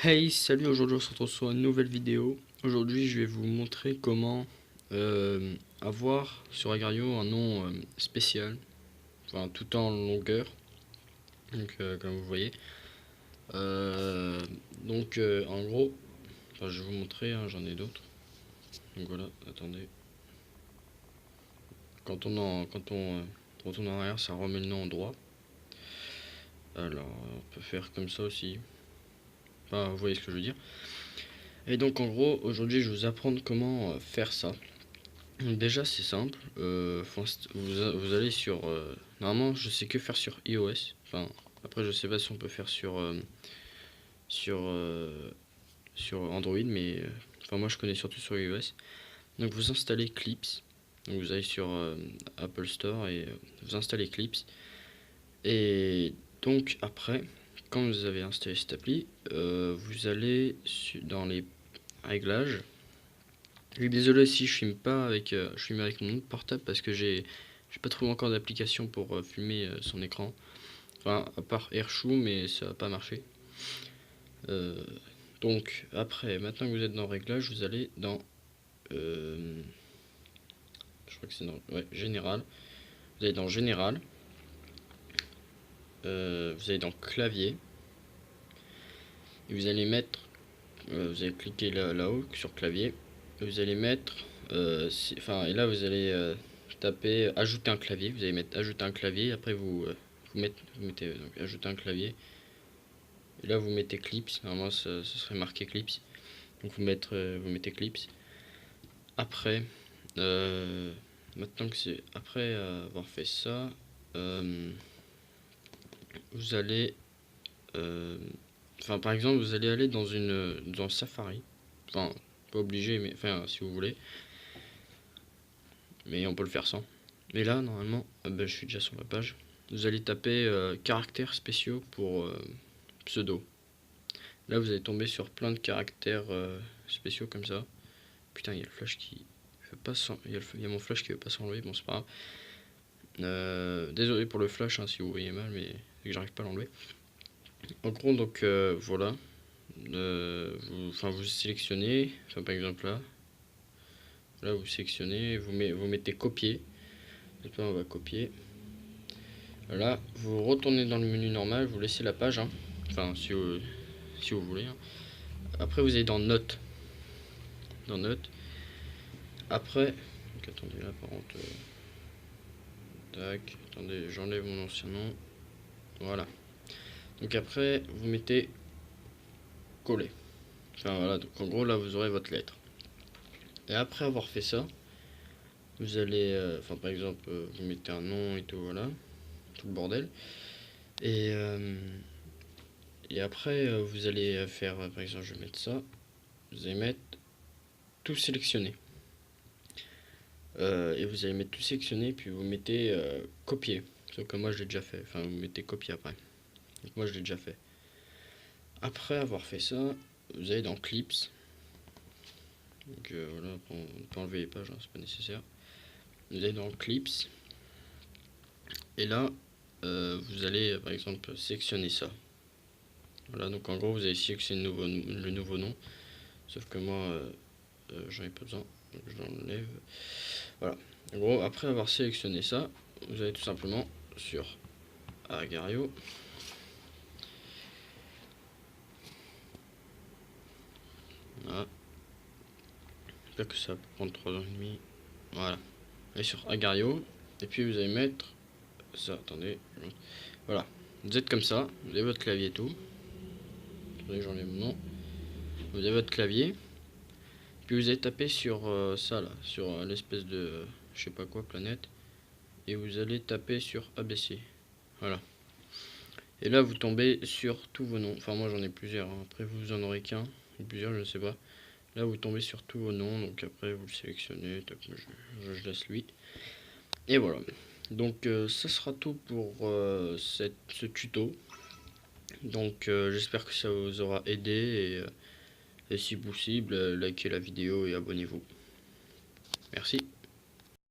Hey, salut, aujourd'hui on se retrouve sur une nouvelle vidéo. Aujourd'hui je vais vous montrer comment avoir sur Agario un nom spécial, enfin tout en longueur, donc comme vous voyez. Euh, en gros, enfin, je vais vous montrer, hein, j'en ai d'autres. Donc voilà, attendez. Quand on retourne en arrière, ça remet le nom en droit. Alors on peut faire comme ça aussi. Enfin, vous voyez ce que je veux dire. Et donc en gros, aujourd'hui je vais vous apprendre comment faire ça. Donc déjà c'est simple, vous allez sur... normalement je sais que faire sur iOS, enfin après je sais pas si on peut faire sur, euh, sur Android, mais enfin moi je connais surtout sur iOS. Donc vous installez Clips, donc vous allez sur Apple Store et vous installez Clips. Et donc après, quand vous avez installé cette appli, vous allez dans les réglages. Je suis désolé si je filme pas avec, je filme avec mon autre portable parce que j'ai pas trouvé encore d'application pour filmer son écran. Enfin, à part AirShow, mais ça va pas marcher. Euh, donc après, maintenant que vous êtes dans réglage, vous allez dans, je crois que c'est dans, ouais, général. Vous allez dans général. Vous allez dans clavier. Et vous allez mettre, vous allez cliquer là-haut sur clavier. Et vous allez mettre, enfin, et là vous allez taper ajouter un clavier. Vous allez mettre ajouter un clavier. Après vous mettez donc, ajouter un clavier. Et là vous mettez Clips. Normalement ça serait marqué Clips. Donc vous mettez Clips. Après, euh, maintenant que c'est après avoir fait ça, euh, vous allez, euh, enfin par exemple vous allez aller dans Safari. Enfin pas obligé, mais enfin si vous voulez. Mais on peut le faire sans. Mais là normalement, je suis déjà sur la page. Vous allez taper caractères spéciaux pour pseudo. Là vous allez tomber sur plein de caractères spéciaux comme ça. Putain, il y a le flash qui veut pas il y a mon flash qui veut pas s'enlever, bon c'est pas grave. Désolé pour le flash hein, si vous voyez mal, mais c'est que j'arrive pas à l'enlever. En gros, donc voilà. Vous sélectionnez, enfin par exemple là vous sélectionnez, vous mettez copier. Et puis on va copier. Là, vous retournez dans le menu normal, vous laissez la page, hein. Enfin si vous voulez. Hein. Après vous allez dans notes. Dans notes. Après, donc attendez là par contre. Tac, attendez, j'enlève mon ancien nom. Voilà. Donc après, vous mettez coller. Enfin voilà, donc en gros là vous aurez votre lettre. Et après avoir fait ça, vous allez, enfin par exemple, vous mettez un nom et tout, voilà, tout le bordel. Et, euh, et après, vous allez faire, par exemple, je vais mettre ça, vous allez mettre tout sélectionné. Et vous allez mettre tout sélectionné, puis vous mettez copier. Sauf que moi je l'ai déjà fait, enfin vous mettez copier après. Donc moi je l'ai déjà fait. Après avoir fait ça, vous allez dans Clips. Donc voilà, on peut enlever les pages, hein, c'est pas nécessaire. Vous allez dans Clips. Et là, vous allez par exemple sélectionner ça. Voilà, donc en gros vous allez sélectionner le nouveau nom. Sauf que moi, j'en ai pas besoin. Donc je l'enlève. Voilà. En gros, après avoir sélectionné ça, vous allez tout simplement sur Agario. Voilà. J'espère que ça va prendre 3 ans et demi. Voilà. Allez sur Agario. Et puis vous allez mettre ça. Attendez. Voilà. Vous êtes comme ça. Vous avez votre clavier et tout. Attendez, j'enlève mon nom. Vous avez votre clavier. Puis vous allez taper sur ça là. Sur l'espèce de je sais pas quoi, planète. Et vous allez taper sur ABC. Voilà. Et là vous tombez sur tous vos noms. Enfin moi j'en ai plusieurs. Hein. Après vous en aurez qu'un. Ou plusieurs, je ne sais pas. Là vous tombez sur tous vos noms. Donc après vous le sélectionnez. Je laisse lui. Et voilà. Donc ça sera tout pour ce tuto. Donc j'espère que ça vous aura aidé. Et si possible, likez la vidéo et abonnez-vous. Merci.